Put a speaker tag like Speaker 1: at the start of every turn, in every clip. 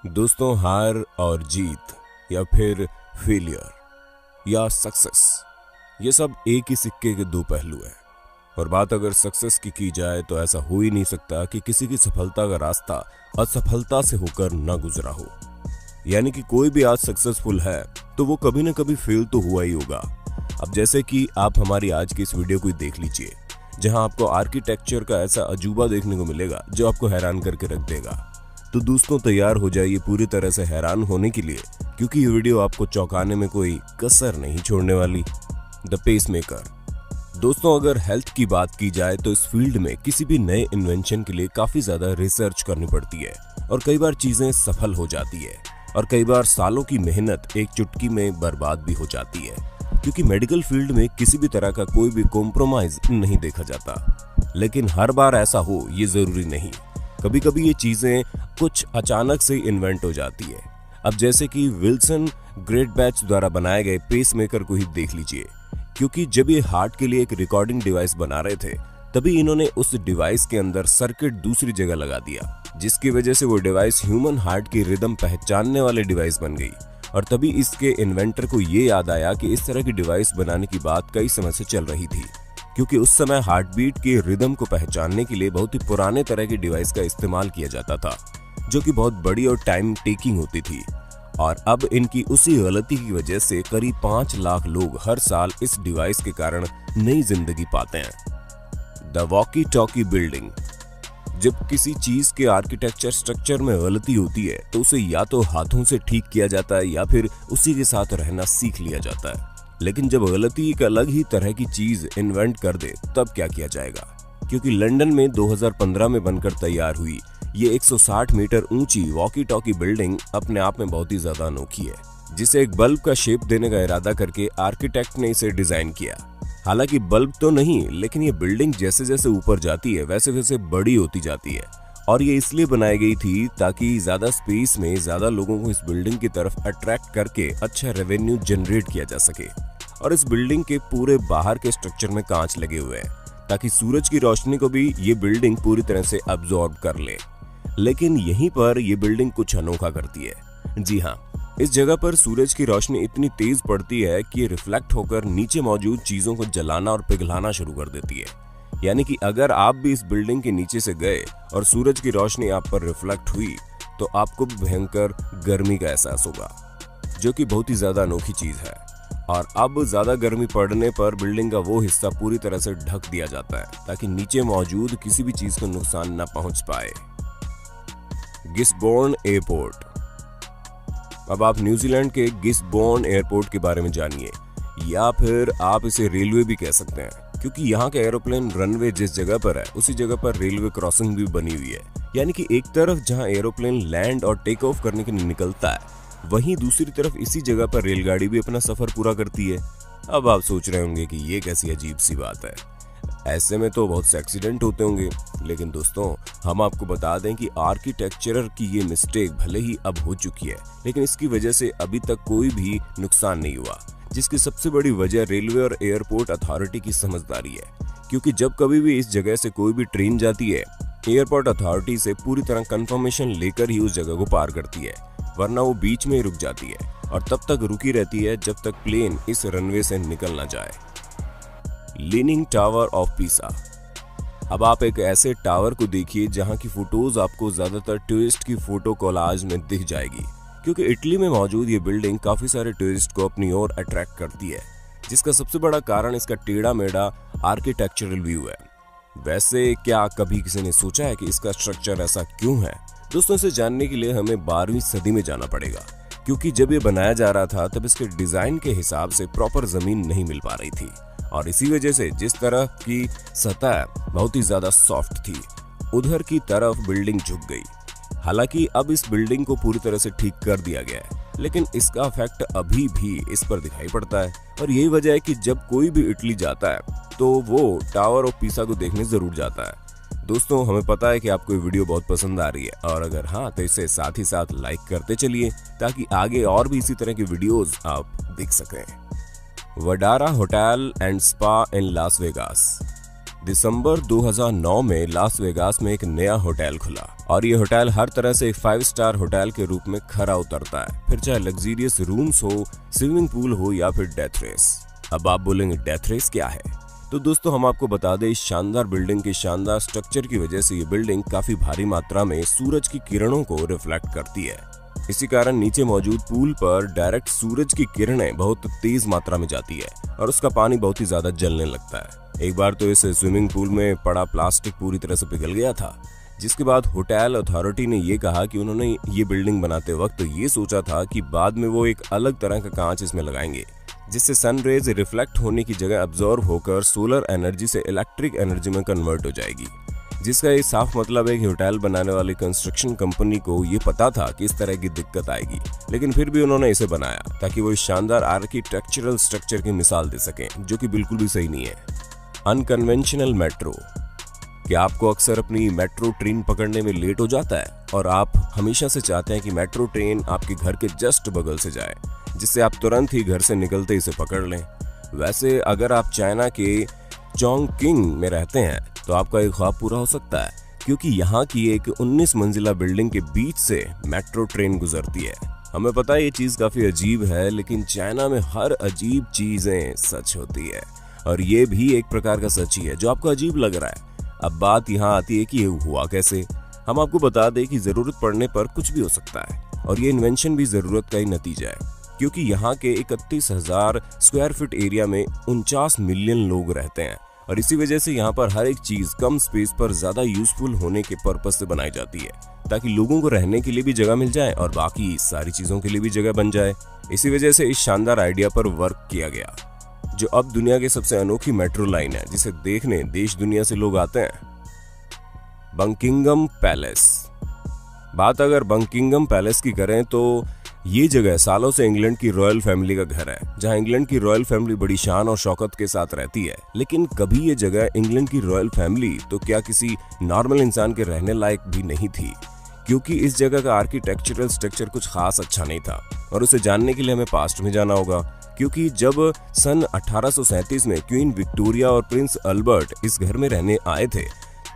Speaker 1: दोस्तों, हार और जीत या फिर फेलियर या सक्सेस, ये सब एक ही सिक्के के दो पहलू हैं। और बात अगर सक्सेस की जाए तो ऐसा हो ही नहीं सकता कि किसी की सफलता का रास्ता असफलता से होकर ना गुजरा हो। यानी कि कोई भी आज सक्सेसफुल है तो वो कभी ना कभी फेल तो हुआ ही होगा। अब जैसे कि आप हमारी आज की इस वीडियो को देख लीजिए, जहां आपको आर्किटेक्चर का ऐसा अजूबा देखने को मिलेगा जो आपको हैरान करके रख देगा। तो दोस्तों, तैयार हो जाइए पूरी तरह से हैरान होने के लिए, क्योंकि ये वीडियो आपको चौंकाने में कोई कसर नहीं छोड़ने वाली। The pacemaker. दोस्तों, अगर हेल्थ की बात की जाए तो इस फील्ड में किसी भी नए इन्वेंशन के लिए काफी ज्यादा रिसर्च करनी पड़ती है और कई बार चीजें सफल हो जाती है और कई बार सालों की मेहनत एक चुटकी में बर्बाद भी हो जाती है, क्योंकि मेडिकल फील्ड में किसी भी तरह का कोई भी कॉम्प्रोमाइज नहीं देखा जाता। लेकिन हर बार ऐसा हो ये जरूरी नहीं। कभी कभी ये चीजें कुछ अचानक से इन्वेंट हो जाती है। अब जैसे कि विल्सन ग्रेट बैच द्वारा बनाए गए पेसमेकर को ही देख लीजिए, क्योंकि जब ये हार्ट के लिए एक रिकॉर्डिंग डिवाइस बना रहे थे तभी इन्होंने उस डिवाइस के अंदर सर्किट दूसरी जगह लगा दिया, जिसकी वजह से वो डिवाइस ह्यूमन हार्ट की रिदम पहचानने वाले डिवाइस बन गई। और तभी इसके इन्वेंटर को ये याद आया कि इस तरह की डिवाइस बनाने की बात कई समय से चल रही थी, क्योंकि उस समय हार्ट बीट के रिदम को पहचानने के लिए बहुत ही पुराने तरह की डिवाइस का इस्तेमाल किया जाता था, जो कि बहुत बड़ी और टाइम टेकिंग होती थी। और अब इनकी उसी गलती की वजह से करीब 5 लाख लोग हर साल इस डिवाइस के कारण नई जिंदगी पाते हैं। The walkie talkie building. जब किसी चीज के आर्किटेक्चर स्ट्रक्चर में गलती होती है तो उसे या तो हाथों से ठीक किया जाता है या फिर उसी के साथ रहना सीख लिया जाता है। लेकिन जब गलती एक अलग ही तरह की चीज इन्वेंट कर दे तब क्या किया जाएगा? क्योंकि लंदन में 2015 में बनकर तैयार हुई ये 160 मीटर ऊंची वॉकी टॉकी बिल्डिंग अपने आप में बहुत ही ज्यादा अनोखी है, जिसे एक बल्ब का शेप देने का इरादा करके आर्किटेक्ट ने इसे डिजाइन किया। हालांकि बल्ब तो नहीं, लेकिन ये बिल्डिंग जैसे जैसे ऊपर जाती है वैसे वैसे बड़ी होती जाती है। और ये इसलिए बनाई गई थी ताकि ज्यादा स्पेस में ज्यादा लोगों को इस बिल्डिंग की तरफ अट्रैक्ट करके अच्छा रेवेन्यू जनरेट किया जा सके। और इस बिल्डिंग के पूरे बाहर के स्ट्रक्चर में कांच लगे हुए हैं ताकि सूरज की रोशनी को भी ये बिल्डिंग पूरी तरह से अब्सॉर्ब कर ले। लेकिन यहीं पर ये बिल्डिंग कुछ अनोखा करती है। जी हाँ, इस जगह पर सूरज की रोशनी इतनी तेज पड़ती है कि ये रिफ्लेक्ट होकर नीचे मौजूद चीजों को जलाना और पिघलाना शुरू कर देती है। यानी कि अगर आप भी इस बिल्डिंग के नीचे से गए और सूरज की रोशनी आप पर रिफ्लेक्ट हुई तो आपको भयंकर गर्मी का एहसास होगा, जो कि बहुत ही ज्यादा अनोखी चीज है। और अब ज्यादा गर्मी पड़ने पर बिल्डिंग का वो हिस्सा पूरी तरह से ढक दिया जाता है ताकि नीचे मौजूद किसी भी चीज को नुकसान न पहुंच पाए। गिसबोर्न एयरपोर्ट। अब आप न्यूजीलैंड के गिसबोर्न एयरपोर्ट के बारे में जानिए, या फिर आप इसे रेलवे भी कह सकते हैं, क्योंकि यहाँ के एरोप्लेन रनवे जिस जगह पर है उसी जगह पर रेलवे क्रॉसिंग भी बनी हुई है। यानी कि एक तरफ जहाँ एरोप्लेन लैंड और टेक ऑफ करने के लिए निकलता है, वहीं दूसरी तरफ इसी जगह पर रेलगाड़ी भी अपना सफर पूरा करती है। अब आप सोच रहे होंगे कि ये कैसी अजीब सी बात है, ऐसे में तो बहुत से एक्सीडेंट होते होंगे। लेकिन दोस्तों, हम आपको बता दें कि आर्किटेक्चरर की ये मिस्टेक भले ही अब हो चुकी है, लेकिन इसकी वजह से अभी तक कोई भी नुकसान नहीं हुआ, जिसकी सबसे बड़ी वजह रेलवे और एयरपोर्ट अथॉरिटी की समझदारी है। क्योंकि जब कभी भी इस जगह से कोई भी ट्रेन जाती है, एयरपोर्ट अथॉरिटी से पूरी तरह कंफर्मेशन लेकर ही उस जगह को पार करती है, वरना वो बीच में ही रुक जाती है और तब तक रुकी रहती है जब तक प्लेन इस रनवे से निकल ना जाए। Leaning tower of Pisa. अब आप एक ऐसे टावर को देखिए जहां की फोटोज आपको ज्यादातर टूरिस्ट की फोटो कोलाज में दिख जाएगी, क्योंकि इटली में मौजूद ये बिल्डिंग काफी सारे टूरिस्ट को अपनी ओर अट्रैक्ट करती है, जिसका सबसे बड़ा कारण इसका टेढ़ा मेढ़ा आर्किटेक्चरल व्यू है। वैसे क्या कभी किसी ने सोचा है कि इसका स्ट्रक्चर ऐसा क्यों है? दोस्तों, इसे जानने के लिए हमें 12वीं सदी में जाना पड़ेगा, क्योंकि जब ये बनाया जा रहा था तब इसके डिजाइन के हिसाब से प्रॉपर जमीन नहीं मिल पा रही थी, और इसी वजह से जिस तरह की सतह बहुत ही ज्यादा सॉफ्ट थी, उधर की तरफ बिल्डिंग झुक गई। हालांकि अब इस बिल्डिंग को पूरी तरह से ठीक कर दिया गया है, लेकिन इसका इफेक्ट अभी भी इस पर दिखाई पड़ता है। और यही वजह है कि जब कोई भी इटली जाता है तो वो टावर ऑफ पीसा को देखने जरूर जाता है। दोस्तों, हमें पता है कि आपको ये वीडियो बहुत पसंद आ रही है, और अगर हाँ तो इसे साथ ही साथ लाइक करते चलिए ताकि आगे और भी इसी तरह की वीडियोस आप देख सकें। Vdara hotel and spa in Las Vegas. दिसंबर 2009 में लास वेगास में एक नया होटल खुला और ये होटल हर तरह से एक 5 स्टार होटल के रूप में खरा उतरता है, फिर चाहे लग्जरियस रूम्स हो, स्विमिंग पूल हो या फिर डेथ रेस। अब आप बोलेंगे डेथ रेस क्या है? तो दोस्तों हम आपको बता दें, इस शानदार बिल्डिंग के शानदार स्ट्रक्चर की वजह से ये बिल्डिंग काफी भारी मात्रा में सूरज की किरणों को रिफ्लेक्ट करती है। इसी कारण नीचे मौजूद पूल पर डायरेक्ट सूरज की किरणें बहुत तेज मात्रा में जाती है और उसका पानी बहुत ही ज्यादा जलने लगता है। एक बार तो इस स्विमिंग पूल में पड़ा प्लास्टिक पूरी तरह से पिघल गया था, जिसके बाद होटल अथॉरिटी ने ये कहा कि उन्होंने ये बिल्डिंग बनाते वक्त ये सोचा था कि बाद में वो एक अलग तरह का कांच इसमें लगाएंगे, जिससे सन रेज रिफ्लेक्ट होने की जगह अब्जॉर्ब होकर सोलर एनर्जी से इलेक्ट्रिक एनर्जी में कन्वर्ट हो जाएगी। जिसका ये साफ मतलब है कि होटल बनाने वाली कंस्ट्रक्शन कंपनी को ये पता था कि इस तरह की दिक्कत आएगी, लेकिन फिर भी उन्होंने इसे बनाया ताकि वो इस शानदार आर्किटेक्चरल स्ट्रक्चर की मिसाल दे सकें, जो कि बिल्कुल भी सही नहीं है। Unconventional metro. क्या आपको अक्सर अपनी मेट्रो ट्रेन पकड़ने में लेट हो जाता है और आप हमेशा से चाहते हैं कि मेट्रो ट्रेन आपके घर के जस्ट बगल से जाए, जिससे आप तुरंत ही घर से निकलते इसे पकड़ लें? वैसे अगर आप चाइना के चोंगकिंग में रहते हैं तो आपका एक ख्वाब पूरा हो सकता है, क्योंकि यहाँ की एक 19 मंजिला बिल्डिंग के बीच से मेट्रो ट्रेन गुजरती है। हमें पता है ये चीज काफी अजीब है, लेकिन चाइना में हर अजीब चीजें सच होती है और ये भी एक प्रकार का सच ही है जो आपको अजीब लग रहा है। अब बात यहाँ आती है कि ये हुआ कैसे। हम आपको बता दें कि जरूरत पड़ने पर कुछ भी हो सकता है और ये इन्वेंशन भी जरूरत का ही नतीजा है, क्योंकि यहाँ के 31,000 स्क्वायर फीट एरिया में 49 मिलियन लोग रहते हैं और इसी वजह से यहाँ पर हर एक चीज कम स्पेस पर ज्यादा यूजफुल होने के पर्पस से बनाई जाती है, ताकि लोगों को रहने के लिए भी जगह मिल जाए और बाकी सारी चीजों के लिए भी जगह बन जाए। इसी वजह से इस शानदार आइडिया पर वर्क किया गया, जो अब दुनिया की सबसे अनोखी मेट्रो लाइन है, जिसे देखने देश दुनिया से लोग आते हैं। Buckingham palace. बात अगर बकिंघम पैलेस की करें तो ये जगह सालों से इंग्लैंड की रॉयल फैमिली का घर है, जहां इंग्लैंड की रॉयल फैमिली बड़ी शान और शौकत के साथ रहती है। लेकिन कभी ये जगह इंग्लैंड की रॉयल फैमिली तो क्या किसी नॉर्मल इंसान के रहने लायक भी नहीं थी, क्योंकि इस जगह का आर्किटेक्चरल स्ट्रक्चर कुछ खास अच्छा नहीं था। और उसे जानने के लिए हमें पास्ट में जाना होगा, क्योंकि जब सन 1837 में क्वीन विक्टोरिया और प्रिंस अल्बर्ट इस घर में रहने आए थे,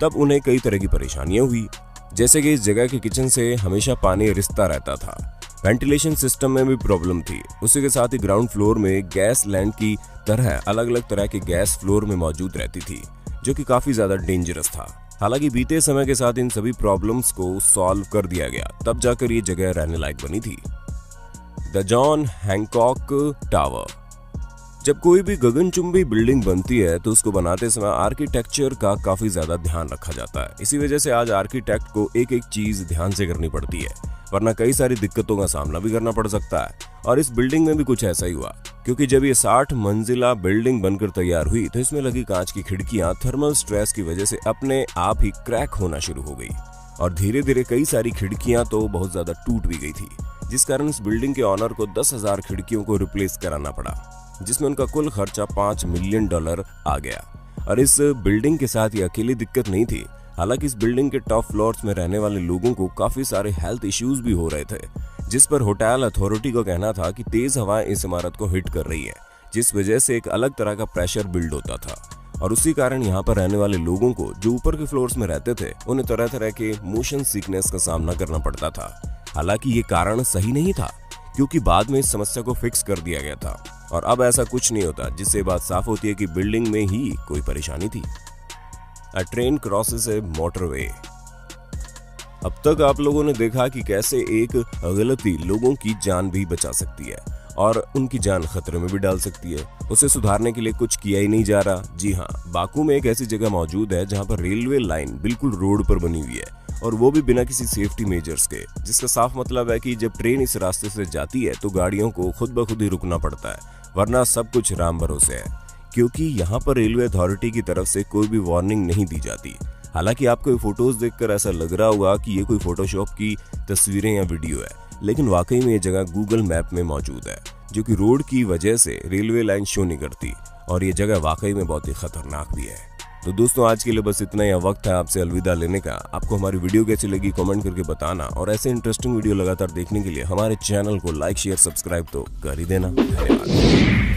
Speaker 1: तब उन्हें कई तरह की परेशानियां हुई, जैसे कि इस जगह के किचन से हमेशा पानी रिसता रहता था, वेंटिलेशन सिस्टम में भी प्रॉब्लम थी, उसी के साथ ही ग्राउंड फ्लोर में गैस लैंड की तरह अलग अलग तरह की गैस फ्लोर में मौजूद रहती थी, जो कि काफी ज्यादा डेंजरस था। हालांकि बीते समय के साथ इन सभी प्रॉब्लम्स को सॉल्व कर दिया गया, तब जाकर ये जगह रहने लायक बनी थी। The John Hancock tower. जब कोई भी गगनचुंबी बिल्डिंग बनती है तो उसको बनाते समय आर्किटेक्चर का काफी ज्यादा ध्यान रखा जाता है। इसी वजह से आज आर्किटेक्ट को एक एक चीज ध्यान से करनी पड़ती है, वरना कई सारी दिक्कतों का सामना भी करना पड़ सकता है। और इस बिल्डिंग में भी कुछ ऐसा ही हुआ, क्योंकि जब ये 60 मंजिला बिल्डिंग बनकर तैयार हुई तो इसमें लगी कांच की खिड़कियां थर्मल स्ट्रेस की वजह से अपने आप ही क्रैक होना शुरू हो गई और धीरे धीरे कई सारी खिड़कियां तो बहुत ज्यादा टूट भी गई थी, जिस कारण इस बिल्डिंग के ऑनर को 10,000 खिड़कियों को रिप्लेस कराना पड़ा, जिसमें उनका कुल खर्चा $5 मिलियन आ गया। और इस बिल्डिंग के साथ ये अकेली दिक्कत नहीं थी, हालांकि इस बिल्डिंग के टॉप फ्लोर्स में रहने वाले लोगों को काफी सारे हेल्थ इश्यूज भी हो रहे थे, जिस पर होटल अथॉरिटी का कहना था कि तेज हवाएं इस इमारत को हिट कर रही है, जिस वजह से एक अलग तरह का प्रेशर बिल्ड होता था और उसी कारण यहाँ पर रहने वाले लोगों को जो ऊपर के फ्लोर्स में रहते थे उन्हें तरह तरह के मोशन सिकनेस का सामना करना पड़ता था। हालांकि ये कारण सही नहीं था, क्योंकि बाद में इस समस्या को फिक्स कर दिया गया था और अब ऐसा कुछ नहीं होता, जिससे बात साफ होती है कि बिल्डिंग में ही कोई परेशानी थी। अ ट्रेन क्रॉसेस ए मोटरवे। अब तक आप लोगों ने देखा कि कैसे एक गलती लोगों की जान भी बचा सकती है और उनकी जान खतरे में भी डाल सकती है। उसे सुधारने के लिए कुछ किया ही नहीं जा रहा। जी हाँ, बाकू में एक ऐसी जगह मौजूद है जहां पर रेलवे लाइन बिल्कुल रोड पर बनी हुई है और वो भी बिना किसी सेफ्टी मेजर्स के, जिसका साफ मतलब है कि जब ट्रेन इस रास्ते से जाती है तो गाड़ियों को खुद ब खुद ही रुकना पड़ता है, वरना सब कुछ राम भरोसे है, क्योंकि यहाँ पर रेलवे अथॉरिटी की तरफ से कोई भी वार्निंग नहीं दी जाती। हालांकि आपको ये फोटोज देखकर ऐसा लग रहा होगा कि ये कोई फोटोशॉप की तस्वीरें या वीडियो है, लेकिन वाकई में ये जगह गूगल मैप में मौजूद है, जो कि रोड की वजह से रेलवे लाइन शो नहीं करती और ये जगह वाकई में बहुत ही खतरनाक भी है। तो दोस्तों आज के लिए बस इतना ही। वक्त है आपसे अलविदा लेने का। आपको हमारी वीडियो कैसी लगी कमेंट करके बताना और ऐसे इंटरेस्टिंग वीडियो लगातार देखने के लिए हमारे चैनल को लाइक शेयर सब्सक्राइब तो कर ही देना। धन्यवाद।